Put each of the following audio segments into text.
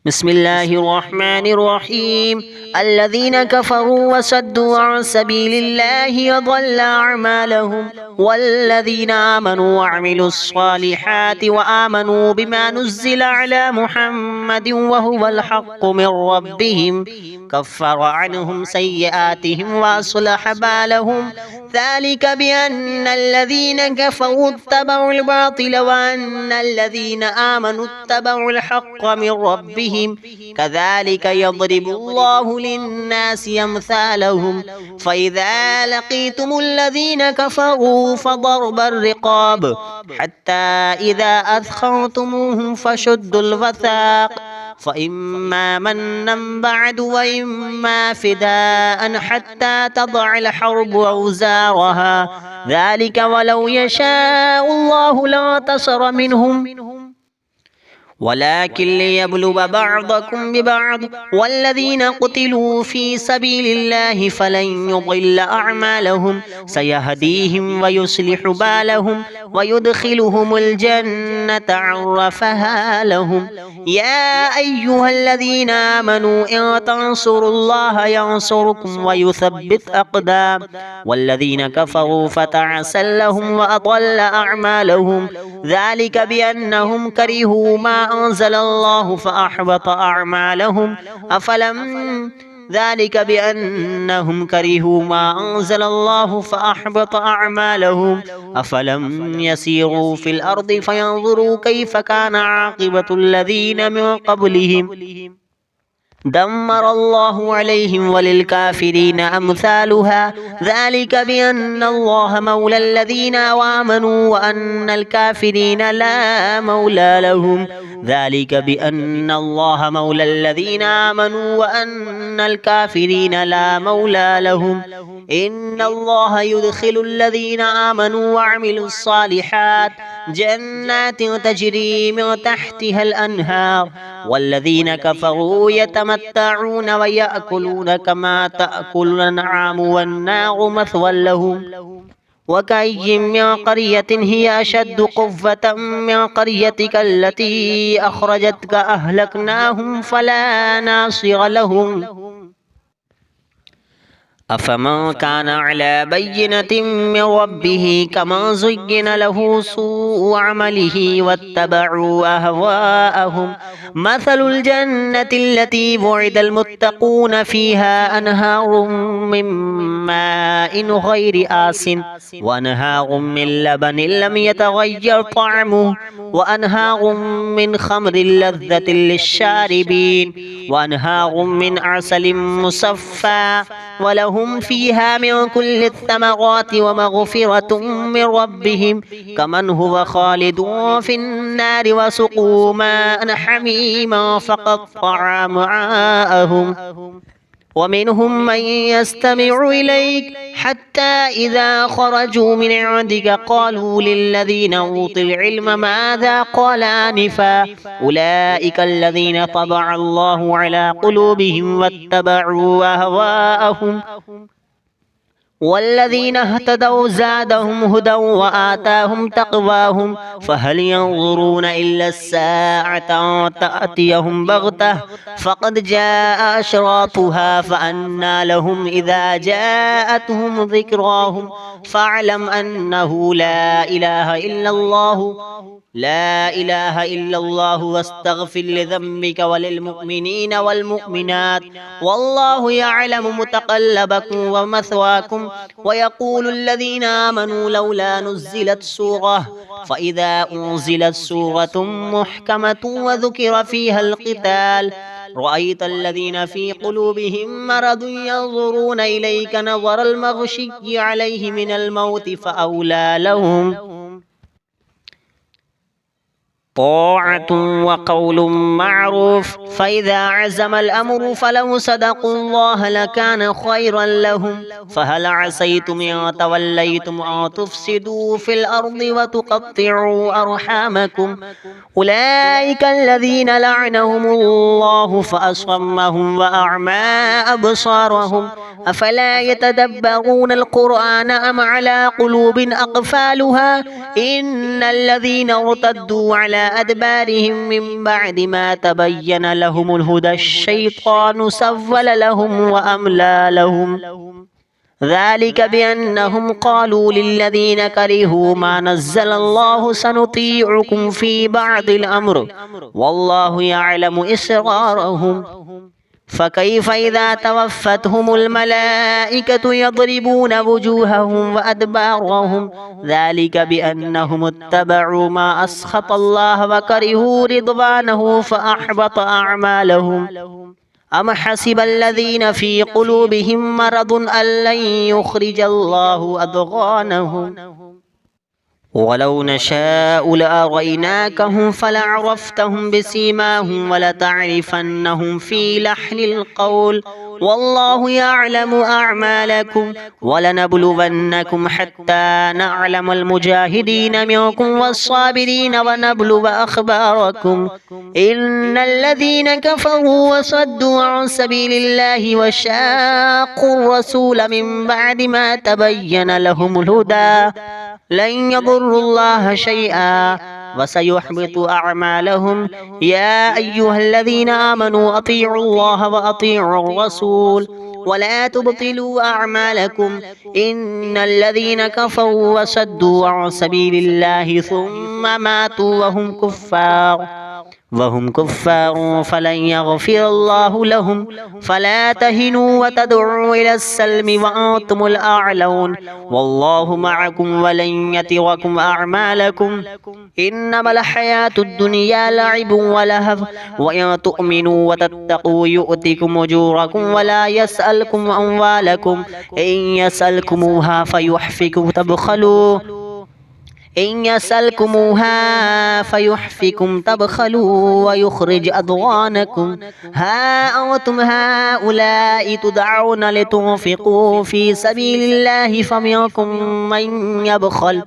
بسم الله الرحمن الرحيم. الذين كفروا وصدوا عن سبيل الله وضل أعمالهم، والذين آمنوا وعملوا الصالحات وآمنوا بما نزل على محمد وهو الحق من ربهم كفر عنهم سيئاتهم وأصلح بالهم. ذلك بأن الذين كفروا اتبعوا الباطل وأن الذين آمنوا اتبعوا الحق من ربهم كذلك يضرب الله للناس أمثالهم. فإذا لقيتم الذين كفروا فضرب الرقاب حتى إذا أثخنتموهم فشدوا الوثاق، فإما منا بعد وإما فداء حتى تضع الحرب أوزارها. ذلك ولو يشاء الله لانتصر منهم ولكن ليبلو بعضكم ببعض، والذين قتلوا في سبيل الله فلن يضل أعمالهم سيهديهم ويصلح بالهم ويدخلهم الجنة عرفها لهم. يا أيها الذين آمنوا إن تنصروا الله ينصركم ويثبت أقدام، والذين كفروا فتعسا لهم وأضل أعمالهم. ذلك بأنهم كرهوا ما أنزل الله فأحبط أعمالهم. ذلك بأنهم كرهوا ما أنزل الله فأحبط أعمالهم. أفلم يسيروا في الأرض فينظروا كيف كان عاقبة الذين من قبلهم دمر الله عليهم وللكافرين أمثالها. ذلك بأن الله مولى الذين آمنوا وأن الكافرين لا مولى لهم. ذلك بأن الله مولى الذين آمنوا وأن الكافرين لا مولى لهم. إن الله يدخل الذين آمنوا وعملوا الصالحات جنات تجري من تحتها الأنهار، والذين كفروا يتمتعون ويأكلون كما تأكل الأنعام والنار مثوى لهم. وكأي من قرية هي أشد قوة من قريتك التي أخرجتك أهلكناهم فلا ناصر لهم. أفمن كان على بينة من ربه كمن زين له سوء عمله واتبعوا أهواءهم. مثل الجنة التي وعد المتقون فيها أنهار من ماء غير آسٍ وأنهار من لبن لم يتغير طعمه وأنهار من خمر لذة للشاربين وأنهار من عسل مصفى ولهم فيها من كل الثمرات ومغفرة من ربهم كمن هو خالد في النار وسقوا ماء حميما فقطع أمعاءهم. ومنهم من يستمع إليك حتى إذا خرجوا من عندك قالوا للذين أوتوا العلم ماذا قال آنفا أولئك الذين طبع الله على قلوبهم واتبعوا أهواءهم. والذين اهتدوا زادهم هدى وآتاهم تقواهم. فهل ينظرون إلا الساعة تأتيهم بغتة فقد جاء أشراطها فأنى لهم إذا جاءتهم ذكراهم. فاعلم أنه لا إله إلا الله واستغفر لذنبك وللمؤمنين والمؤمنات والله يعلم متقلبكم ومثواكم. ويقول الذين آمنوا لولا نزلت سورة فإذا أنزلت سورة محكمة وذكر فيها القتال رأيت الذين في قلوبهم مرض ينظرون إليك نظر المغشي عليه من الموت فأولى لهم طاعة وقول معروف. فإذا عزم الأمر فلو صدقوا الله لكان خيرا لهم. فهل عسيتم إن توليتم أن تفسدوا في الأرض وتقطعوا أرحامكم أولئك الذين لعنهم الله فأصمهم وأعمى أبصارهم أفلا يتدبرون القرآن أم على قلوب أقفالها إن الذين ارتدوا على أدبارهم من بعد ما تبين لهم الهدى الشيطان سول لهم وأملى لهم ذلك بأنهم قالوا للذين كرهوا ما نزل الله سنطيعكم في بعض الأمر والله يعلم إسرارهم فكيف إذا توفتهم الملائكة يضربون وجوههم وأدبارهم ذلك بأنهم اتبعوا ما أسخط الله وكرهوا رضوانه فأحبط أعمالهم أم حسب الذين في قلوبهم مرض أن لن يخرج الله أضغانهم ولو نشاء لأريناكهم فلعرفتهم بسيماهم ولتعرفنهم في لحن القول والله يعلم أعمالكم ولنبلونكم حتى نعلم المجاهدين منكم والصابرين ونبلو أخباركم إن الذين كفروا وصدوا عن سبيل الله وشاقوا الرسول من بعد ما تبين لهم الهدى لن يضروا الله شيئا وسيحبط أعمالهم يا أيها الذين آمنوا أطيعوا الله وأطيعوا الرسول ولا تبطلوا أعمالكم إن الذين كفروا وصدوا عن سبيل الله ثم ماتوا وهم كفار فلن يغفر الله لهم فلا تهنوا وتدعوا إلى السلم وأنتم الأعلون والله معكم ولن يتركم أعمالكم إنما الحياة الدنيا لعب ولهو وإن تؤمنوا وتتقوا يؤتكم أجوركم ولا يسألكم أموالكم إن يسألكموها فيحفكم تبخلوا إن يسألكموها فيحفكم تبخلوا ويخرج أضغانكم ها أنتم هؤلاء تدعون لتنفقوا في سبيل الله فمنكم من يبخل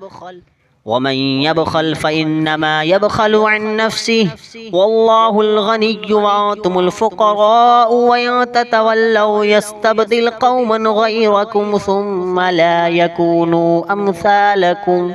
ومن يبخل فإنما يبخل عن نفسه والله الغني وأنتم الفقراء وإن تتولوا يستبدل قوما غيركم ثم لا يكونوا أمثالكم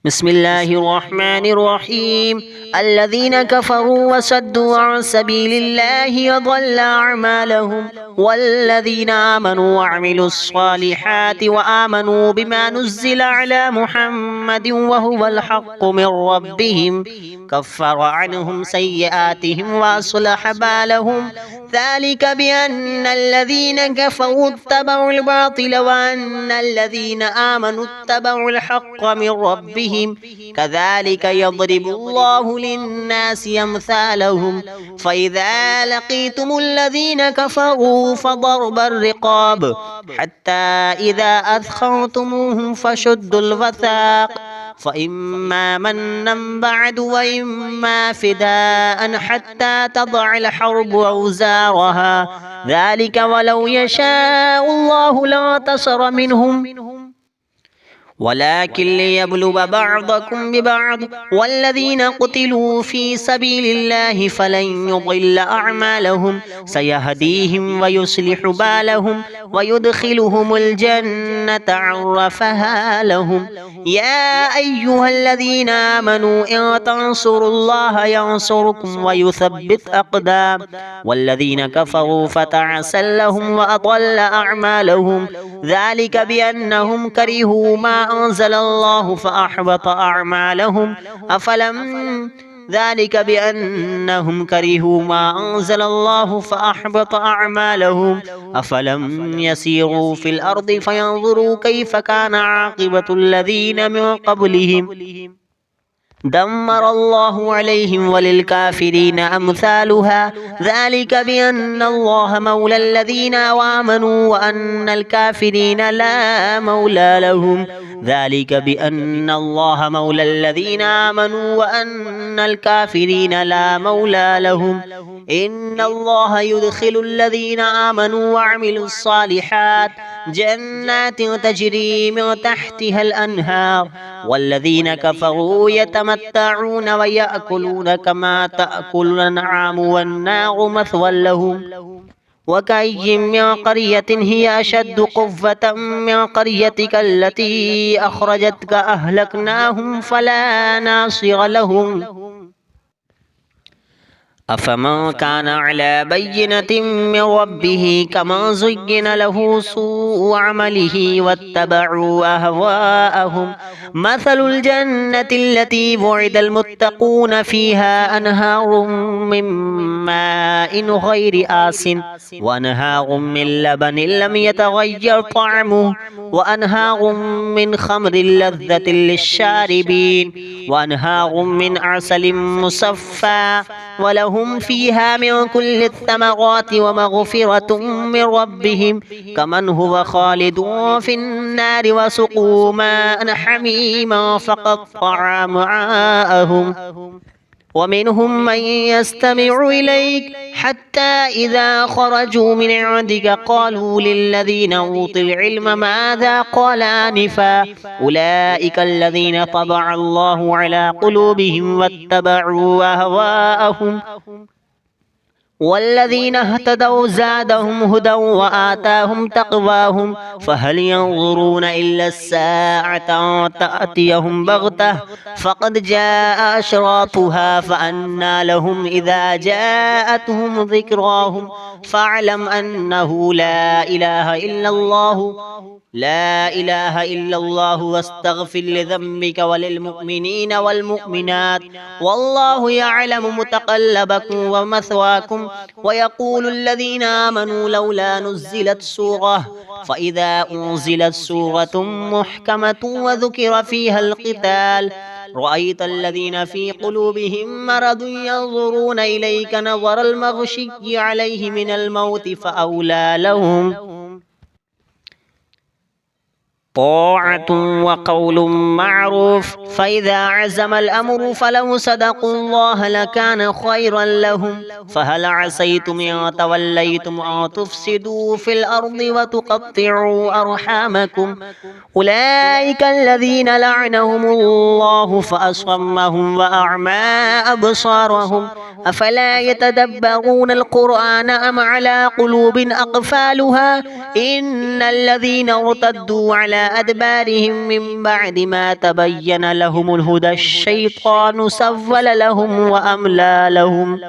بسم الله الرحمن الرحيم الذين كفروا وصدوا عن سبيل الله وضل أعمالهم والذين آمنوا وعملوا الصالحات وآمنوا بما نزل على محمد وهو الحق من ربهم كفر عنهم سيئاتهم وأصلح بالهم ذلك بأن الذين كفروا اتبعوا الباطل وأن الذين آمنوا اتبعوا الحق من ربهم كذلك يضرب الله للناس أمثالهم فإذا لقيتم الذين كفروا فضرب الرقاب حتى إذا أثخنتموهم فشدوا الوثاق فإما منا بعد وإما فداء حتى تضع الحرب أوزارها ذلك ولو يشاء الله لانتصر منهم ولكن ليبلو بعضكم ببعض والذين قتلوا في سبيل الله فلن يضل أعمالهم سيهديهم ويصلح بالهم ويدخلهم الجنة عرفها لهم يا أيها الذين آمنوا إن تنصروا الله ينصركم ويثبت أقدام والذين كفروا فتعسا لهم وأضل أعمالهم ذلك بأنهم كرهوا ما أنزل الله فأحبط أعمالهم ذلك بأنهم كرهوا ما أنزل الله فأحبط أعمالهم أفلم يسيروا في الأرض فينظروا كيف كان عاقبة الذين من قبلهم دمر الله عليهم وللكافرين أمثالها ذلك بأن الله مولى الذين آمنوا وأن الكافرين لا مولى لهم ذلك بأن الله مولى الذين آمنوا وأن الكافرين لا مولى لهم إن الله يدخل الذين آمنوا وعملوا الصالحات جنات تجري من تحتها الأنهار والذين كفروا يتمتعون ويأكلون كما تأكل الأنعام والنار مثوى لهم وكأي من قرية هي أشد قوة من قريتك التي أخرجتك أهلكناهم فلا ناصر لهم أفمن كان على بينة من ربه كمن زين له سوء عمله واتبعوا أهواءهم مثل الجنة التي وعد المتقون فيها أنهار من ماء غير آس وأنهار من لبن لم يتغير طعمه وأنهار من خمر لذة للشاربين وأنهار من عسل مصفى ولهم فيها من كل الثمرات ومغفرة من ربهم كمن هو خالد في النار وسقوا ماء حميما فقطع أمعاءهم ومنهم من يستمع إليك حتى إذا خرجوا من عندك قالوا للذين أوتوا العلم ماذا قال آنفا أولئك الذين طبع الله على قلوبهم واتبعوا أهواءهم والذين اهتدوا زادهم هدى وآتاهم تقواهم فهل ينظرون إلا الساعة تأتيهم بغتة فقد جاء أشراطها فأنى لهم إذا جاءتهم ذكراهم فاعلم أنه لا إله إلا الله واستغفر لذنبك وللمؤمنين والمؤمنات والله يعلم متقلبكم ومثواكم ويقول الذين آمنوا لولا نزلت سورة فإذا أنزلت سورة محكمة وذكر فيها القتال رأيت الذين في قلوبهم مرض ينظرون إليك نظر المغشي عليه من الموت فأولى لهم طاعة وقول معروف فإذا عزم الأمر فلو صدقوا الله لكان خيرا لهم فهل عسيتم إن توليتم أن تفسدوا في الأرض وتقطعوا أرحامكم أولئك الذين لعنهم الله فأصمهم وأعمى أبصارهم أفلا يتدبرون القرآن أم على قلوب أقفالها إن الذين ارتدوا على أدبارهم من بعد ما تبين لهم الهدى الشيطان سول لهم وأملى لهم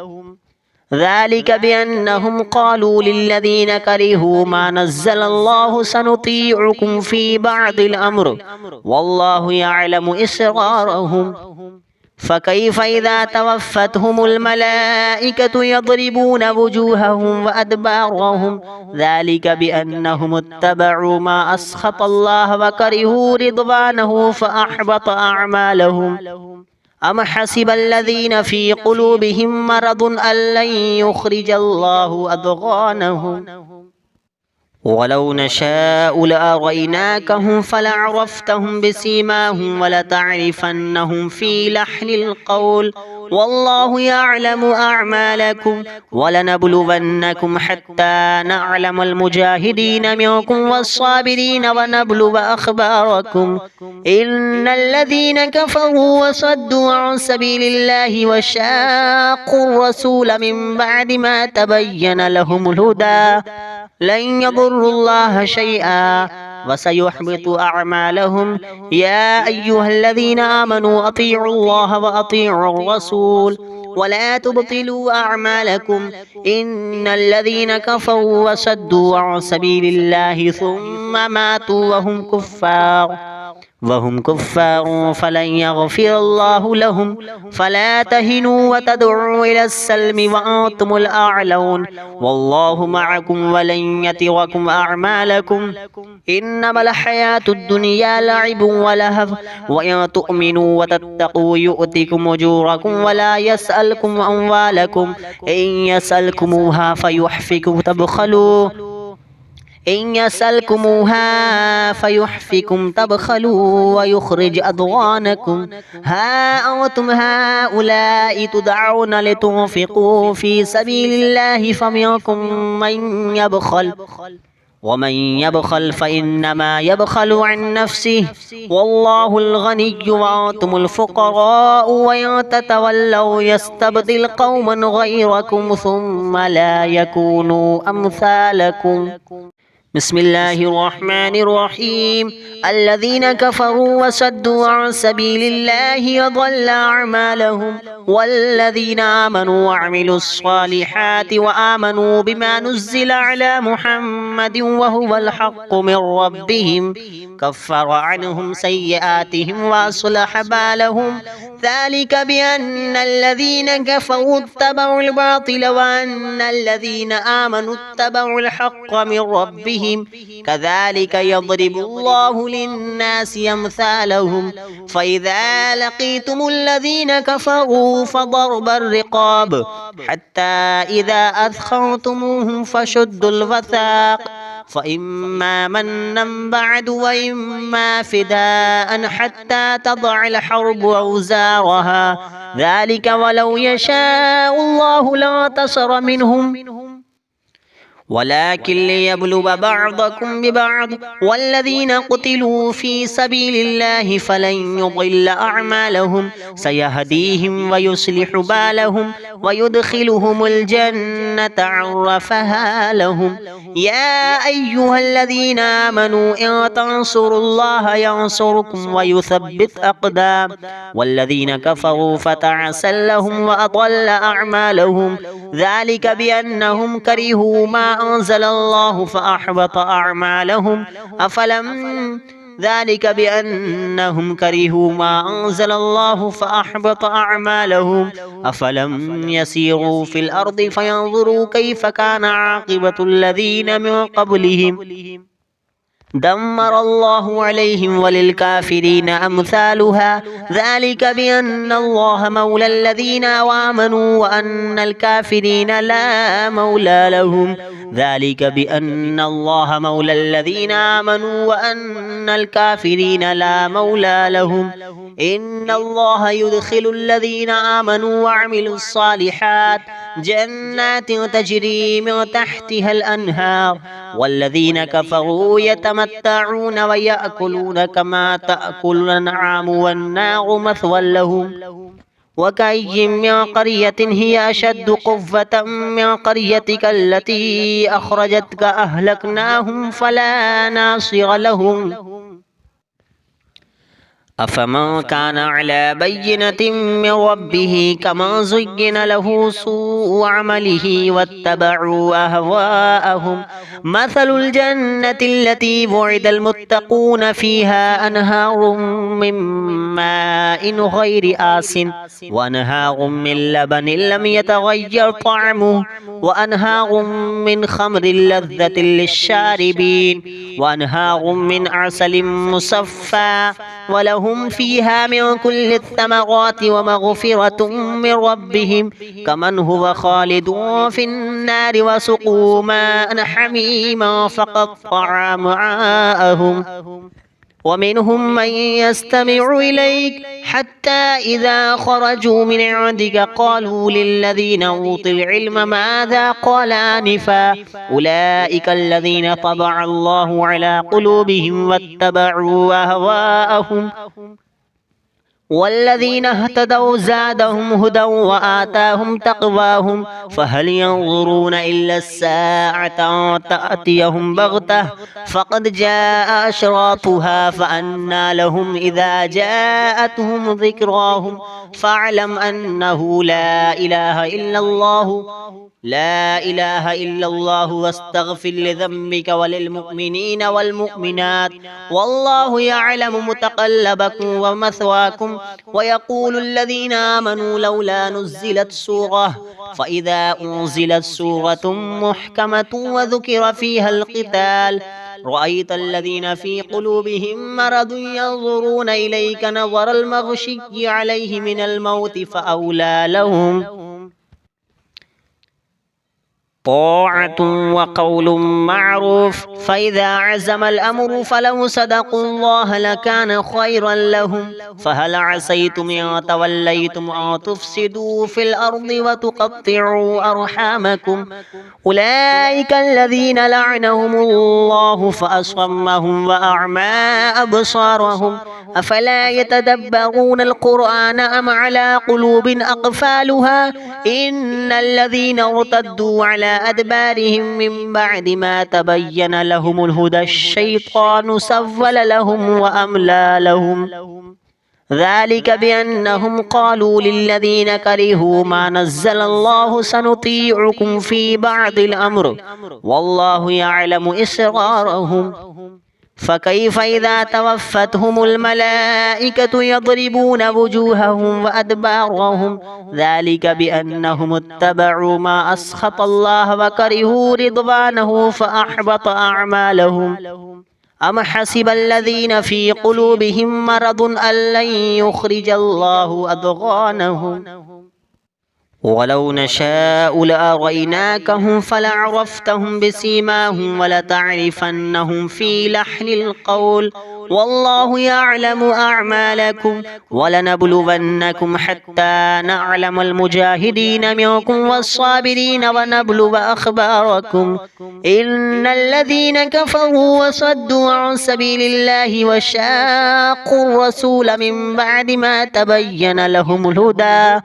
ذلك بأنهم قالوا للذين كرهوا ما نزل الله سنطيعكم في بعض الأمر والله يعلم إسرارهم فكيف إذا توفتهم الملائكة يضربون وجوههم وأدبارهم ذلك بأنهم اتبعوا ما أسخط الله وكرهوا رضوانه فأحبط أعمالهم أم حسب الذين في قلوبهم مرض أن لن يخرج الله أضغانهم ولو نشاء لأريناكهم فلعرفتهم بسيماهم ولتعرفنهم في لحن القول والله يعلم أعمالكم ولنبلونكم حتى نعلم المجاهدين منكم والصابرين ونبلو أخباركم إن الذين كفروا وصدوا عن سبيل الله وشاقوا الرسول من بعد ما تبين لهم الهدى لن يضروا الله شيئا وسيحبط أعمالهم يا أيها الذين آمنوا أطيعوا الله وأطيعوا الرسول ولا تبطلوا أعمالكم إن الذين كفروا وصدوا عن سبيل الله ثم ماتوا وهم كفار فلن يغفر الله لهم فلا تهنوا وتدعوا إلى السلم وأنتم الأعلون والله معكم ولن يتركم أعمالكم إنما الحياة الدنيا لعب ولهو وإن تؤمنوا وتتقوا يؤتكم أجوركم ولا يسألكم أموالكم إن يسألكموها فيحفكم تبخلوا إن يسألكموها فيحفكم تبخلوا ويخرج أضغانكم ها أنتم هؤلاء تدعون لتنفقوا في سبيل الله فمنكم من يبخل ومن يبخل فإنما يبخل عن نفسه والله الغني وأنتم الفقراء وإن تتولوا يستبدل قوما غيركم ثم لا يكونوا أمثالكم. بسم الله الرحمن الرحيم. الذين كفروا وصدوا عن سبيل الله وضل أعمالهم والذين آمنوا وعملوا الصالحات وآمنوا بما نزل على محمد وهو الحق من ربهم كفر عنهم سيئاتهم وأصلح بالهم ذلك بأن الذين كفروا اتبعوا الباطل وأن الذين آمنوا اتبعوا الحق من ربهم كذلك يضرب الله للناس أمثالهم فإذا لقيتم الذين كفروا فضرب الرقاب حتى إذا أثخنتموهم فشدوا الوثاق فإما منا بعد وإما فداء حتى تضع الحرب أوزارها ذلك ولو يشاء الله لانتصر منهم ولكن ليبلو بعضكم ببعض والذين قتلوا في سبيل الله فلن يضل أعمالهم سيهديهم ويصلح بالهم ويدخلهم الجنة عرفها لهم. يا أيها الذين آمنوا إن تنصروا الله ينصركم ويثبت أقدام والذين كفروا فتعسا لهم وأضل أعمالهم ذلك بأنهم كرهوا ما أنزل الله فأحبط أعمالهم ذلك بأنهم كرهوا ما أنزل الله فأحبط أعمالهم أفلم يسيروا في الأرض فينظروا كيف كان عاقبة الذين من قبلهم دمر الله عليهم وللكافرين أمثالها ذلك بأن الله مولى الذين آمنوا وأن الكافرين لا مولى لهم ذلك بأن الله مولى الذين آمنوا وأن الكافرين لا مولى لهم. إن الله يدخل الذين آمنوا وعملوا الصالحات جنات تجري من تحتها الأنهار والذين كفروا يتمتعون ويأكلون كما تأكل الأنعام والنار مثوى لهم. وكأي من قرية هي أشد قوة من قريتك التي أخرجتك أهلكناهم فلا ناصر لهم. أفمن كان على بينة من ربه كمن زين له سوء عمله واتبعوا أهواءهم مثل الجنة التي وعد المتقون فيها أنهار من ماء غير آس وأنهار من لبن لم يتغير طعمه وأنهار من خمر لذة للشاربين وأنهار من عسل مصفى ولهم فيها من كل الثمرات ومغفرة من ربهم كمن هو خالد في النار وسقوا ماء حميما فقطع أمعاءهم. ومنهم من يستمع إليك حتى إذا خرجوا من عندك قالوا للذين أوتوا العلم ماذا قال آنفا أولئك الذين طبع الله على قلوبهم واتبعوا أهواءهم والذين اهتدوا زادهم هدى وآتاهم تقواهم فهل ينظرون إلا الساعة تأتيهم بغتة فقد جاء أشراطها فأنى لهم إذا جاءتهم ذكراهم فاعلم أنه لا إله إلا الله واستغفر لذنبك وللمؤمنين والمؤمنات والله يعلم متقلبكم ومثواكم. ويقول الذين آمنوا لولا نزلت سورة فإذا أنزلت سورة محكمة وذكر فيها القتال رأيت الذين في قلوبهم مرض ينظرون إليك نظر المغشي عليه من الموت فأولى لهم. طاعة وقول معروف فإذا عزم الأمر فلو صدقوا الله لكان خيرا لهم فهل عسيتم إن توليتم أن تفسدوا في الأرض وتقطعوا أرحامكم أولئك الذين لعنهم الله فأصمهم وأعمى أبصارهم أفلا يتدبرون القرآن أم على قلوب أقفالها إن الذين ارتدوا على أدبارهم من بعد ما تبين لهم الهدى الشيطان سول لهم وأملى لهم ذلك بأنهم قالوا للذين كرهوا ما نزل الله سنطيعكم في بعض الأمر والله يعلم إسرارهم فكيف إذا توفتهم الملائكة يضربون وجوههم وأدبارهم ذلك بأنهم اتبعوا ما أسخط الله وكرهوا رضوانه فأحبط أعمالهم أم حسب الذين في قلوبهم مرض أن لن يخرج الله أضغانهم ولو نشاء لأريناكهم فلعرفتهم بسيماهم ولتعرفنهم في لحن القول والله يعلم أعمالكم ولنبلونكم حتى نعلم المجاهدين منكم والصابرين ونبلو أخباركم إن الذين كفروا وصدوا عن سبيل الله وشاقوا الرسول من بعد ما تبين لهم الهدى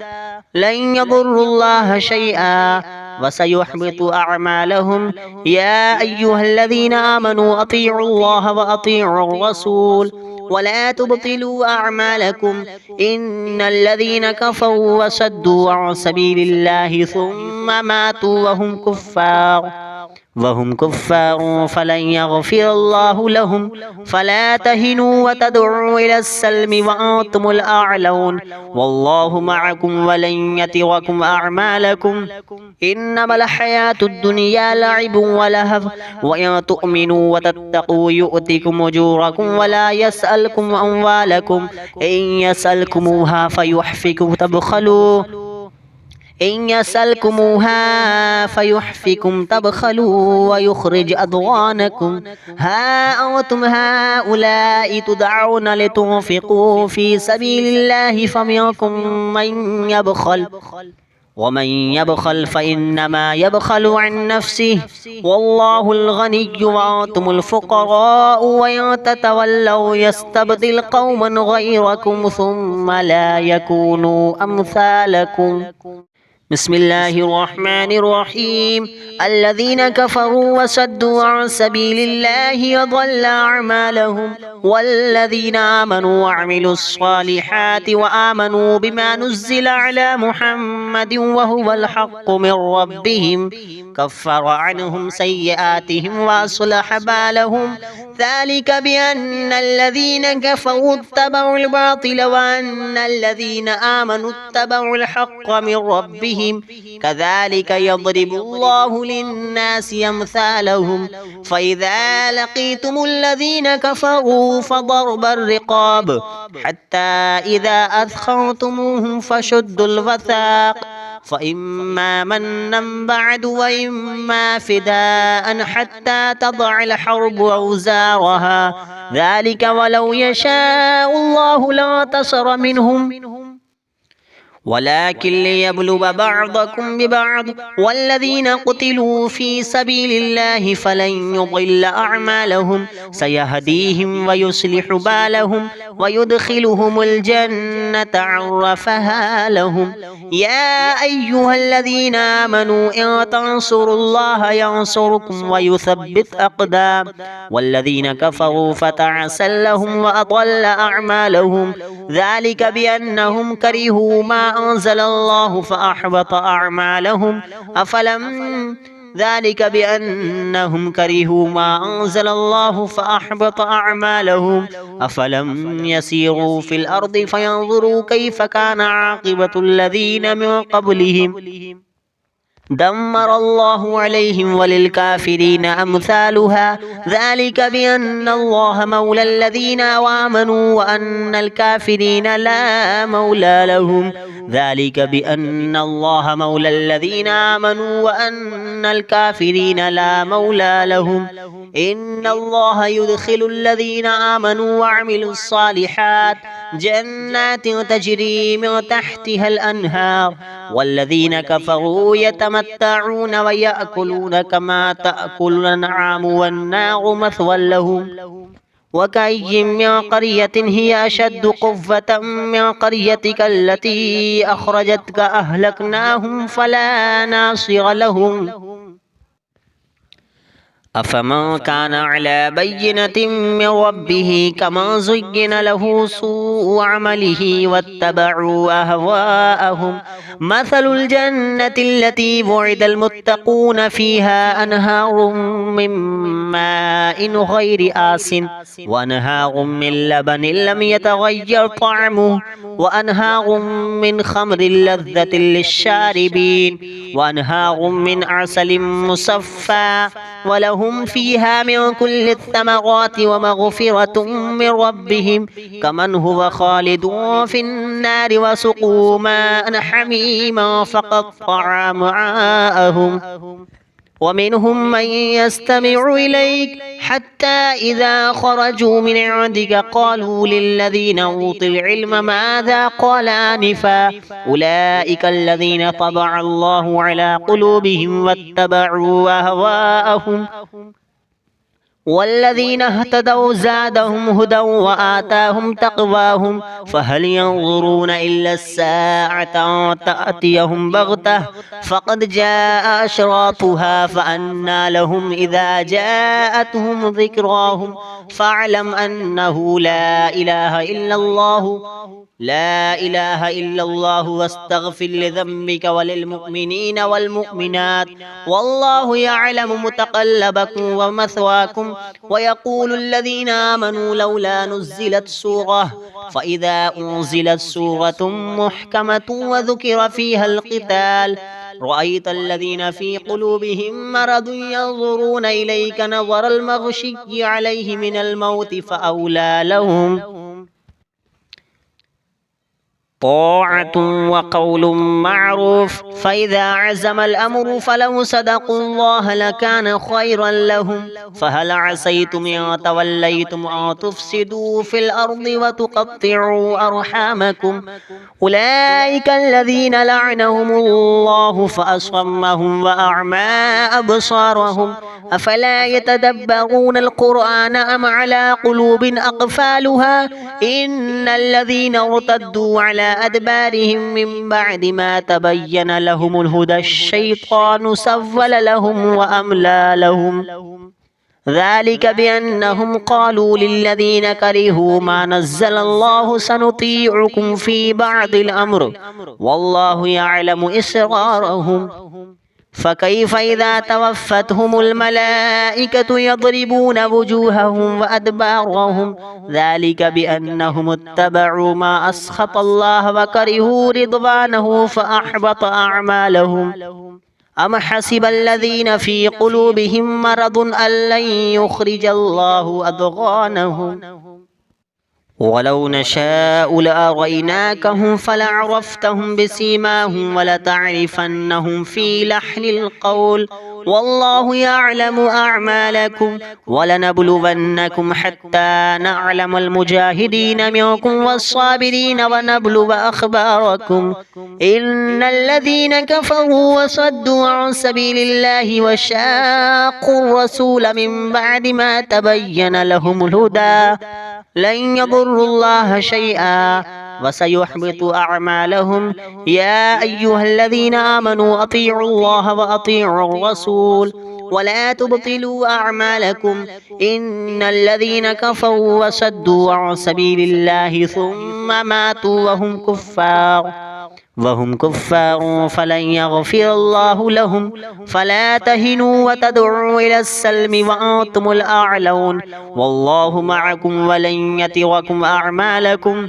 لن يضروا الله شيئا وسيحبط أعمالهم يا أيها الذين آمنوا أطيعوا الله وأطيعوا الرسول ولا تبطلوا أعمالكم إن الذين كفروا وصدوا عن سبيل الله ثم ماتوا وهم كفار فلن يغفر الله لهم فلا تهنوا وتدعوا إلى السلم وأنتم الأعلون والله معكم ولن يتركم أعمالكم إنما الحياة الدنيا لعب ولهو وإن تؤمنوا وتتقوا يؤتكم أجوركم ولا يسألكم أموالكم إن يسألكموها فيحفكم تبخلوا إن يسألكموها فيحفكم تبخلوا ويخرج أضغانكم ها أنتم هؤلاء تدعون لتنفقوا في سبيل الله فمنكم من يبخل ومن يبخل فإنما يبخل عن نفسه والله الغني وأنتم الفقراء وإن تتولوا يستبدل قوما غيركم ثم لا يكونوا أمثالكم بسم الله الرحمن الرحيم الذين كفروا وصدوا عن سبيل الله وضل أعمالهم والذين آمنوا وعملوا الصالحات وآمنوا بما نزل على محمد وهو الحق من ربهم كفر عنهم سيئاتهم وأصلح بالهم ذلك بأن الذين كفروا اتبعوا الباطل وأن الذين آمنوا اتبعوا الحق من ربهم كذلك يضرب الله للناس أمثالهم فإذا لقيتم الذين كفروا فضرب الرقاب حتى إذا أثخنتموهم فشدوا الوثاق فإما منا بعد وإما فداء حتى تضع الحرب أوزارها ذلك ولو يشاء الله لانتصر منهم ولكن ليبلو بعضكم ببعض والذين قتلوا في سبيل الله فلن يضل أعمالهم سيهديهم ويصلح بالهم ويدخلهم الجنة عرفها لهم يا أيها الذين آمنوا إن تنصروا الله ينصركم ويثبت أقدام والذين كفروا فتعسا لهم وأضل أعمالهم ذلك بأنهم كرهوا ما أنزل الله فأحبط أعمالهم ذلك بأنهم كرهوا ما أنزل الله فأحبط أعمالهم أفلم يسيروا في الأرض فينظروا كيف كان عاقبة الذين من قبلهم دمر الله عليهم وللكافرين أمثالها ذلك بأن الله مولى الذين آمنوا وأن الكافرين لا مولى لهم ذلك بأن الله مولى الذين آمنوا وأن الكافرين لا مولى لهم إن الله يدخل الذين آمنوا وعملوا الصالحات جنات تجري من تحتها الأنهار والذين كفروا يتمتعون ويأكلون كما تأكل الأنعام والنار مثوى لهم وكأي من قرية هي أشد قوة من قريتك التي أخرجتك أهلكناهم فلا ناصر لهم أفمن كان على بينة من ربه كمن زين له سوء عمله واتبعوا أهواءهم مثل الجنة التي وعد المتقون فيها أنهار من ماء غير آس وأنهار من لبن لم يتغير طعمه وأنهار من خمر لذة للشاربين وأنهار من عسل مصفى ولهم فيها من كل الثمرات ومغفرة من ربهم كمن هو خالد في النار وسقوا ماء حميما فقطع أمعاءهم ومنهم من يستمع إليك حتى إذا خرجوا من عندك قالوا للذين أوتوا العلم ماذا قال آنفا أولئك الذين طبع الله على قلوبهم واتبعوا أهواءهم والذين اهتدوا زادهم هدى وآتاهم تقواهم فهل ينظرون إلا الساعة تأتيهم بغتة فقد جاء أشراطها فأنى لهم إذا جاءتهم ذكراهم فاعلم أنه لا إله إلا الله واستغفر لذنبك وللمؤمنين والمؤمنات والله يعلم متقلبكم ومثواكم ويقول الذين آمنوا لولا نزلت سورة فإذا أنزلت سورة محكمة وذكر فيها القتال رأيت الذين في قلوبهم مرض ينظرون إليك نظر المغشي عليه من الموت فأولى لهم طاعة وقول معروف فإذا عزم الأمر فلو صدقوا الله لكان خيرا لهم فهل عسيتم إن توليتم أن تفسدوا في الأرض وتقطعوا أرحامكم أولئك الذين لعنهم الله فأصمهم وأعمى أبصارهم أفلا يتدبرون القرآن أم على قلوب أقفالها إن الذين ارتدوا على أدبارهم من بعد ما تبين لهم الهدى الشيطان سول لهم وأملى لهم ذلك بأنهم قالوا للذين كرهوا ما نزل الله سنطيعكم في بعض الأمر والله يعلم إسرارهم فكيف إذا توفتهم الملائكة يضربون وجوههم وأدبارهم ذلك بأنهم اتبعوا ما أسخط الله وكرهوا رضوانه فأحبط أعمالهم أم حسب الذين في قلوبهم مرض أن لن يخرج الله أضغانهم ولو نشاء لأريناكهم فلعرفتهم بسيماهم ولتعرفنهم في لحن القول والله يعلم أعمالكم ولنبلونكم حتى نعلم المجاهدين منكم والصابرين ونبلو أخباركم إن الذين كفروا وصدوا عن سبيل الله وشاقوا الرسول من بعد ما تبين لهم الهدى لن يضروا الله شيئا وسيحبط أعمالهم يا أيها الذين آمنوا أطيعوا الله وأطيعوا الرسول ولا تبطلوا أعمالكم إن الذين كفروا وصدوا عن سبيل الله ثم ماتوا وهم كفار وهم كفار فلن يغفر الله لهم فلا تهنوا وتدعوا إلى السلم وأنتم الأعلون والله معكم ولن يتركم أعمالكم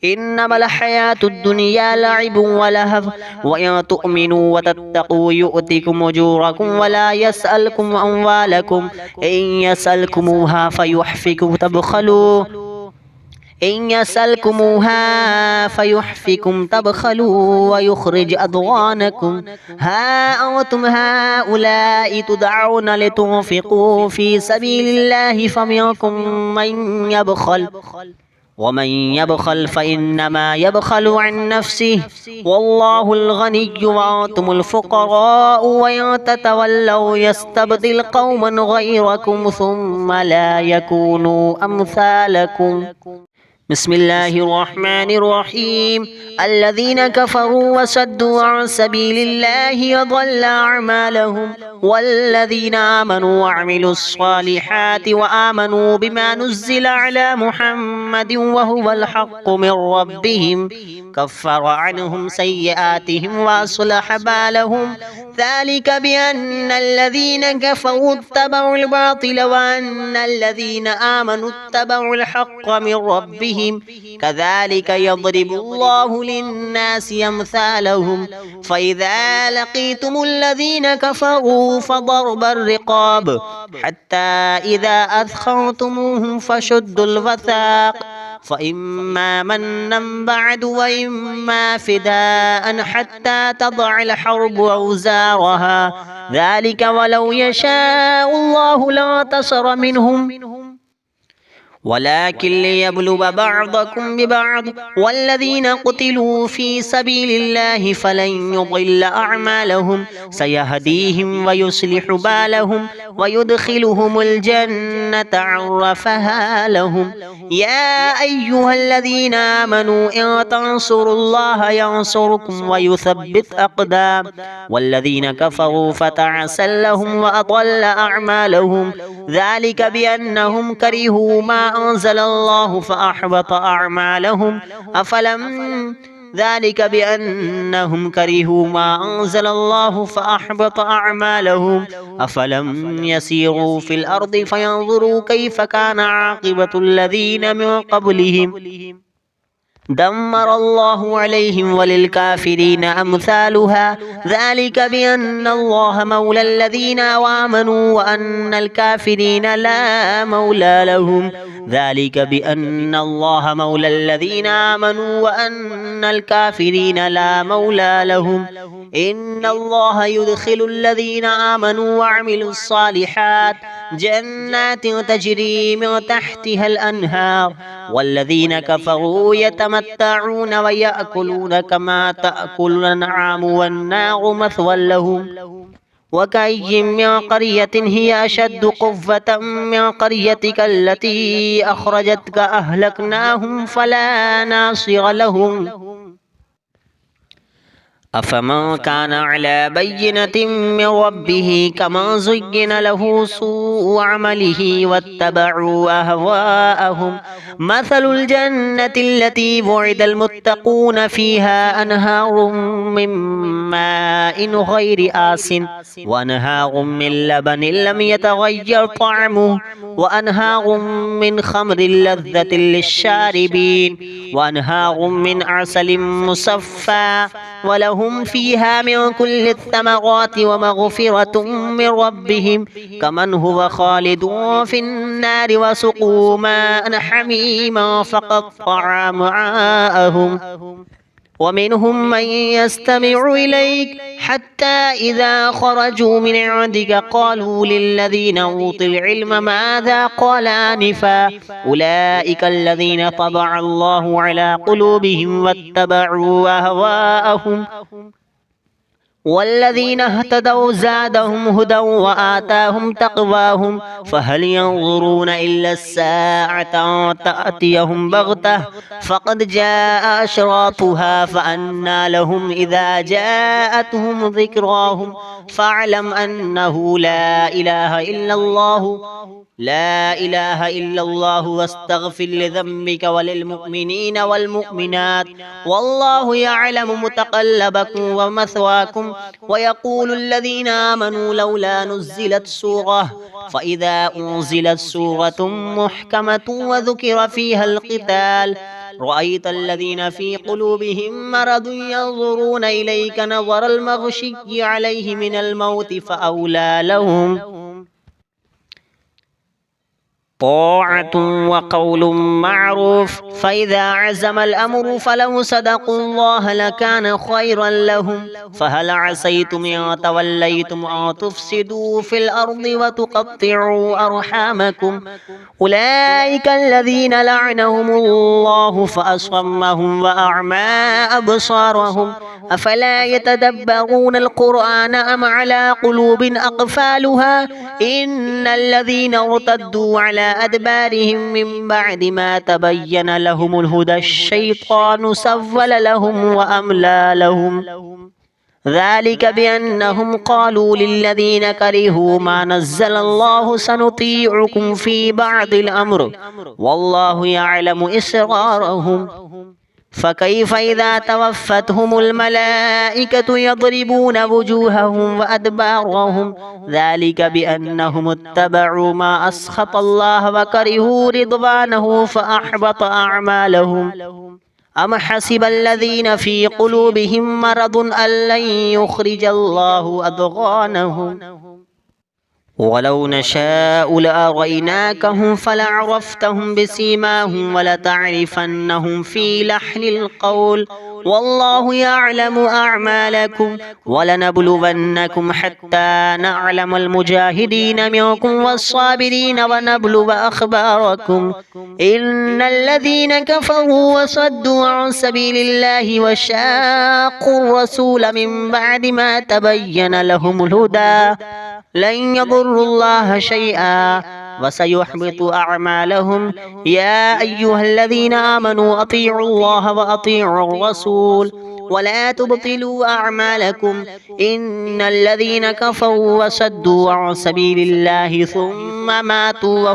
إنما الحياة الدنيا لعب ولهو وإن تؤمنوا وتتقوا يؤتكم أجوركم ولا يسألكم أموالكم إن يسألكموها فيحفكم تبخلوا تبخلوا ويخرج أضغانكم ها أنتم هؤلاء تدعون لتنفقوا في سبيل الله فمنكم من يبخل ومن يبخل فإنما يبخل عن نفسه والله الغني وأنتم الفقراء وإن تتولوا يستبدل قوما غيركم ثم لا يكونوا أمثالكم بسم الله الرحمن الرحيم الذين كفروا وصدوا عن سبيل الله وضل أعمالهم والذين آمنوا وعملوا الصالحات وآمنوا بما نزل على محمد وهو الحق من ربهم كفر عنهم سيئاتهم وأصلح بالهم ذلك بأن الذين كفروا اتبعوا الباطل وأن الذين آمنوا اتبعوا الحق من ربهم كذلك يضرب الله للناس أمثالهم فإذا لقيتم الذين كفروا فضرب الرقاب حتى إذا أثخنتموهم فشدوا الوثاق فإما منا بعد وإما فداء حتى تضع الحرب أوزارها ذلك ولو يشاء الله لانتصر منهم ولكن ليبلو بعضكم ببعض والذين قتلوا في سبيل الله فلن يضل أعمالهم سيهديهم ويصلح بالهم ويدخلهم الجنة عرفها لهم يا أيها الذين آمنوا إن تنصروا الله ينصركم ويثبت أقدام والذين كفروا فتعسل لهم وأضل أعمالهم ذلك بأنهم كرهوا ما أنزل الله فأحبط أعمالهم ذلك بأنهم كرهوا ما أنزل الله فأحبط أعمالهم أفلم يسيروا في الأرض فينظروا كيف كان عاقبة الذين من قبلهم دمر الله عليهم وللكافرين أمثالها ذلك بأن الله مولى الذين آمنوا وأن الكافرين لا مولى لهم ذلك بأن الله مولى الذين آمنوا وأن الكافرين لا مولى لهم إن الله يدخل الذين آمنوا وعملوا الصالحات جنات تجري من تحتها الأنهار والذين كفروا يتمتعون ويأكلون كما تأكل الأنعام والنار مثوى لهم وكأي من قرية هي أشد قوة من قريتك التي أخرجتك أهلكناهم فلا ناصر لهم أفمن كان على بينة من ربه كمن زين له سوء عمله واتبعوا أهواءهم مثل الجنة التي وعد المتقون فيها أنهار من ماء غير آس وأنهار من لبن لم يتغير طعمه وأنهار من خمر لذة للشاربين وأنهار من عسل مصفى ولهم فيها من كل الثمرات ومغفرة من ربهم كمن هو خالد في النار وسقوا ماء حميما فقطع أمعاءهم ومنهم من يستمع إليك حتى إذا خرجوا من عندك قالوا للذين أوتوا العلم ماذا قال آنفا أولئك الذين طبع الله على قلوبهم واتبعوا أهواءهم والذين اهتدوا زادهم هدى وآتاهم تقواهم فهل ينظرون إلا الساعة أن تأتيهم بغتة فقد جاء أشراطها فأنى لهم إذا جاءتهم ذكراهم فاعلم أنه لا إله إلا الله لا إله إلا الله واستغفر لذنبك وللمؤمنين والمؤمنات والله يعلم متقلبكم ومثواكم. ويقول الذين آمنوا لولا نزلت سورة فإذا أنزلت سورة محكمة وذكر فيها القتال رأيت الذين في قلوبهم مرض ينظرون إليك نظر المغشي عليه من الموت فأولى لهم طاعة وقول معروف. فإذا عزم الأمر فلو صدقوا الله لكان خيرا لهم. فهل عسيتم إن توليتم أن تفسدوا في الأرض وتقطعوا أرحامكم أولئك الذين لعنهم الله فأصمهم وأعمى أبصارهم أفلا يتدبرون القرآن أم على قلوب أقفالها إن الذين ارتدوا على أدبارهم من بعد ما تبين لهم الهدى الشيطان سول لهم وأملى لهم ذلك بأنهم قالوا للذين كرهوا ما نزل الله سنطيعكم في بعض الأمر والله يعلم إسرارهم. فكيف إذا توفتهم الملائكة يضربون وجوههم وأدبارهم ذلك بأنهم اتبعوا ما أسخط الله وكرهوا رضوانه فأحبط أعمالهم. أم حسب الذين في قلوبهم مرض أن لن يخرج الله أضغانهم ولو نشاء لأريناكهم فلعرفتهم بسيماهم ولتعرفنهم في لحن القول والله يعلم أعمالكم ولنبلونكم حتى نعلم المجاهدين منكم والصابرين ونبلو أخباركم إن الذين كفروا وصدوا عن سبيل الله وشاقوا الرسول من بعد ما تبين لهم الهدى لن يضروا الله شيئا وسيحبط أعمالهم. يا أيها الذين آمنوا أطيعوا الله وأطيعوا الرسول ولا تبطلوا أعمالكم إن الذين كفروا وصدوا عن سبيل الله ثم ماتوا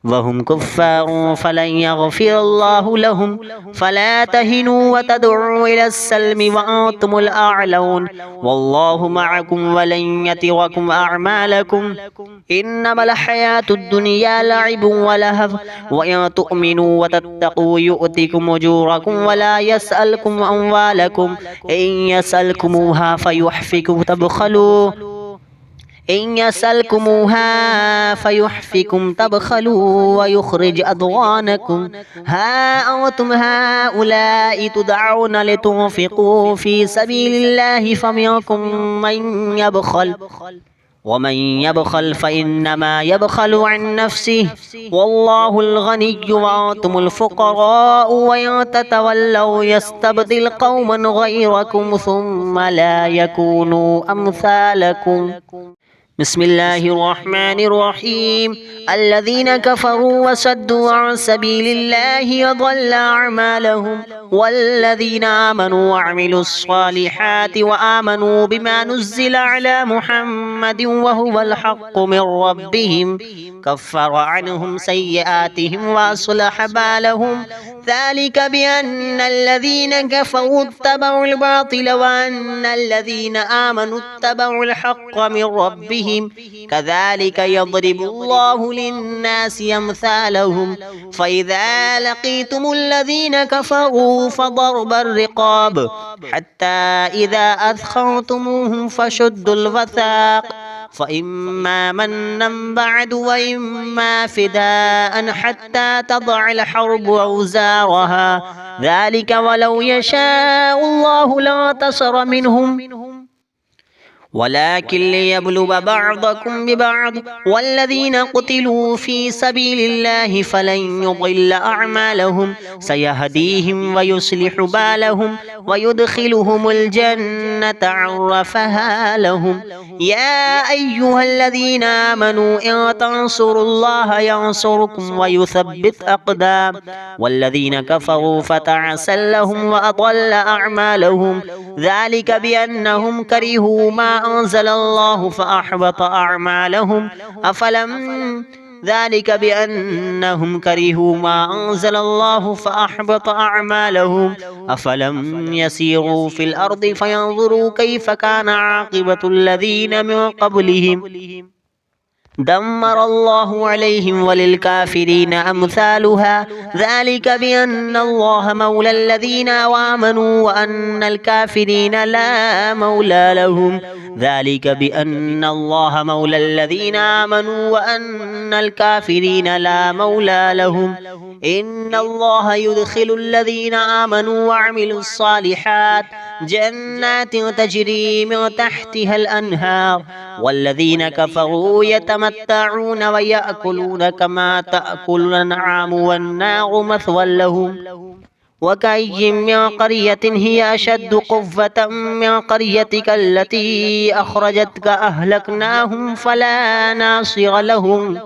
وهم كفار فلن يغفر الله لهم. فلا تهنوا وتدعوا إلى السلم وأنتم الأعلون والله معكم ولن يتركم أعمالكم إنما الحياة الدنيا لعب ولهو وإن تؤمنوا وتتقوا يؤتكم أجوركم ولا يسألكم أموالكم إن يسألكموها فيحفكم تبخلوا ويخرج أضغانكم. ها أنتم هؤلاء تدعون لتنفقوا في سبيل الله فمنكم من يبخل ومن يبخل فإنما يبخل عن نفسه والله الغني وأنتم الفقراء وإن تتولوا يستبدل قوما غيركم ثم لا يكونوا أمثالكم. بسم الله الرحمن الرحيم الذين كفروا وصدوا عن سبيل الله وضل أعمالهم والذين آمنوا وعملوا الصالحات وآمنوا بما نزل على محمد وهو الحق من ربهم كفر عنهم سيئاتهم وأصلح بالهم ذلك بأن الذين كفروا اتبعوا الباطل وأن الذين آمنوا اتبعوا الحق من ربهم كذلك يضرب الله للناس أمثالهم. فإذا لقيتم الذين كفروا فضرب الرقاب حتى إذا أثخنتموهم فشدوا الوثاق فإما منا بعد وإما فداء حتى تضع الحرب أوزارها ذلك ولو يشاء الله لانتصر منهم ولكن ليبلو بعضكم ببعض والذين قتلوا في سبيل الله فلن يضل أعمالهم سيهديهم ويصلح بالهم ويدخلهم الجنة عرفها لهم. يا أيها الذين آمنوا إن تنصروا الله ينصركم ويثبت أقدام والذين كفروا فتعسل لهم وأضل أعمالهم ذلك بأنهم كرهوا ما أنزل الله فأحبط أعمالهم ذلك بأنهم كرهوا ما أنزل الله فأحبط أعمالهم أفلم يسيروا في الأرض فينظروا كيف كان عاقبة الذين من قبلهم دمر الله عليهم وللكافرين أمثالها ذلك بأن الله مولى الذين آمنوا وأن الكافرين لا مولى لهم ذلك بأن الله مولى الذين آمنوا وأن الكافرين لا مولى لهم إن الله يدخل الذين آمنوا وعملوا الصالحات جنات تجري من تحتها الأنهار والذين كفروا يتمتعون ويأكلون كما تأكل الأنعام والنار مثوى لهم وكأي من قرية هي أشد قوة من قريتك التي أخرجتك أهلكناهم فلا ناصر لهم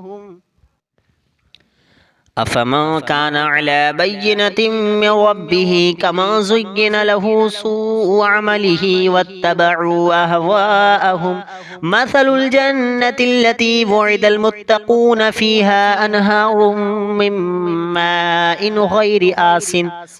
أفمن كان على بينة من ربه كمن زين له سوء عمله واتبعوا أهواءهم مثل الجنة التي وعد المتقون فيها أنهار من ماء غير آس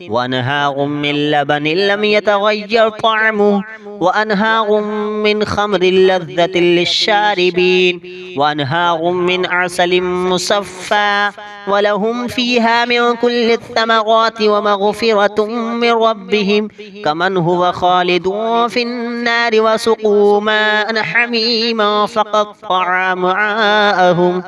وأنهار من لبن لم يتغير طعمه وأنهار من خمر لذة للشاربين وأنهار من عسل مصفى ولهم فيها من كل الثمرات ومغفرة من ربهم كمن هو خالد في النار وسقوا ماء حميما فقطع أمعاءهم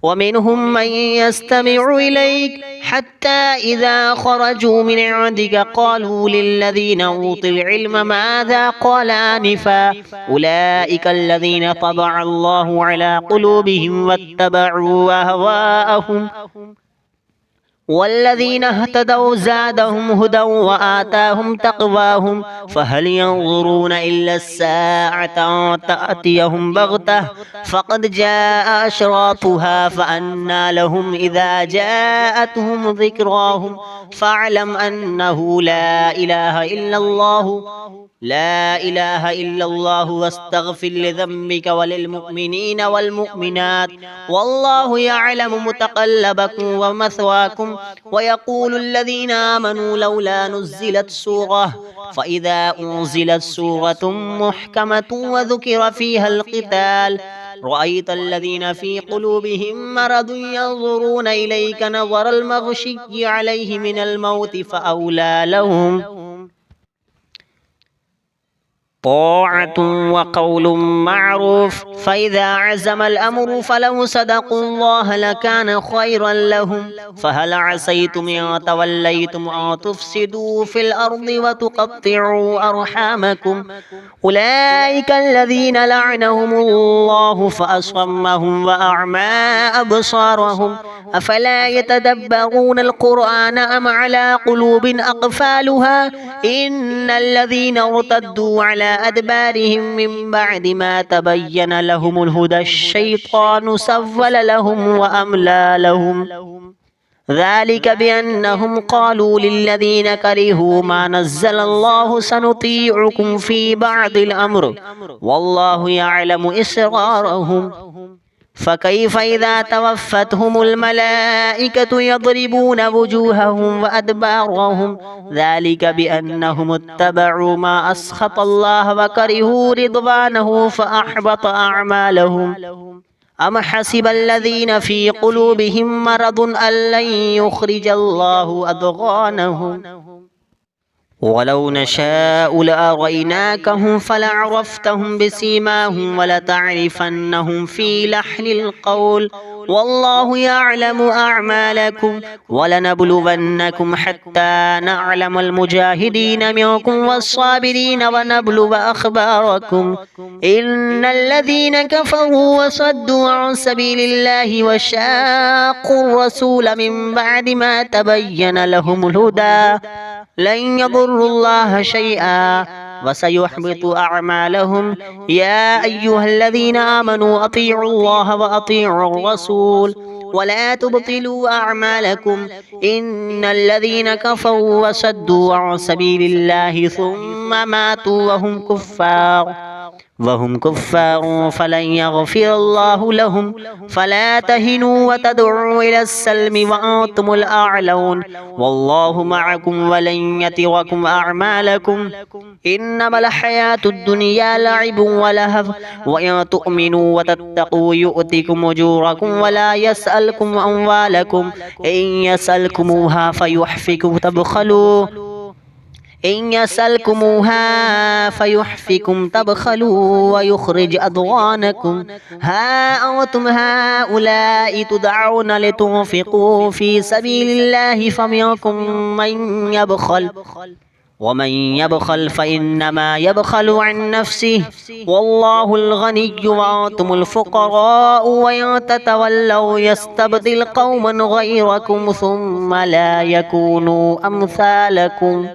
ومنهم من يستمع إليك حتى إذا خرجوا من عندك قالوا للذين أوتوا العلم ماذا قال آنفا أولئك الذين طبع الله على قلوبهم واتبعوا أهواءهم والذين اهتدوا زادهم هدى وآتاهم تقواهم فهل ينظرون إلا الساعة تأتيهم بغتة فقد جاء أشراطها فأنى لهم إذا جاءتهم ذكراهم فاعلم أنه لا إله إلا الله واستغفر لذنبك وللمؤمنين والمؤمنات والله يعلم متقلبكم ومثواكم ويقول الذين آمنوا لولا نزلت سورة فإذا أنزلت سورة محكمة وذكر فيها القتال رأيت الذين في قلوبهم مرض ينظرون إليك نظر المغشي عليه من الموت فأولى لهم طاعة وقول معروف فإذا عزم الأمر فلو صدقوا الله لكان خيرا لهم فهل عسيتم إن توليتم أن تفسدوا في الأرض وتقطعوا أرحامكم أولئك الذين لعنهم الله فأصمهم وأعمى أبصارهم أفلا يتدبرون القرآن أم على قلوب أقفالها إن الذين ارتدوا على أدبارهم من بعد ما تبين لهم الهدى الشيطان سول لهم وأملى لهم ذلك بأنهم قالوا للذين كرهوا ما نزل الله سنطيعكم في بعض الأمر والله يعلم إسرارهم فكيف إذا توفتهم الملائكة يضربون وجوههم وأدبارهم ذلك بأنهم اتبعوا ما أسخط الله وكرهوا رضوانه فأحبط أعمالهم أم حسب الذين في قلوبهم مرض أن لن يخرج الله أضغانهم ولو نشاء لأريناكهم فلعرفتهم بسيماهم ولتعرفنهم في لحن القول والله يعلم أعمالكم ولنبلونكم حتى نعلم المجاهدين منكم والصابرين ونبلو أخباركم إن الذين كفروا وصدوا عن سبيل الله وشاقوا الرسول من بعد ما تبين لهم الهدى لن يضروا الله شيئا وسيحبط أعمالهم يا أيها الذين آمنوا أطيعوا الله وأطيعوا الرسول ولا تبطلوا أعمالكم إن الذين كفروا وصدوا عن سبيل الله ثم ماتوا وهم كفار وهم كفار فلن يغفر الله لهم فلا تهنوا وتدعوا إلى السلم وأنتم الأعلون والله معكم ولن يتركم أعمالكم إنما الحياة الدنيا لعب ولهو وإن تؤمنوا وتتقوا يؤتكم أجوركم ولا يسألكم أموالكم إن يسألكموها فيحفكم تبخلوا إن يسألكموها فيحفكم تبخلوا ويخرج أضغانكم ها أنتم هؤلاء تدعون لتنفقوا في سبيل الله فمنكم من يبخل ومن يبخل فإنما يبخل عن نفسه والله الغني وأنتم الفقراء وإن تتولوا يستبدل قوما غيركم ثم لا يكونوا أمثالكم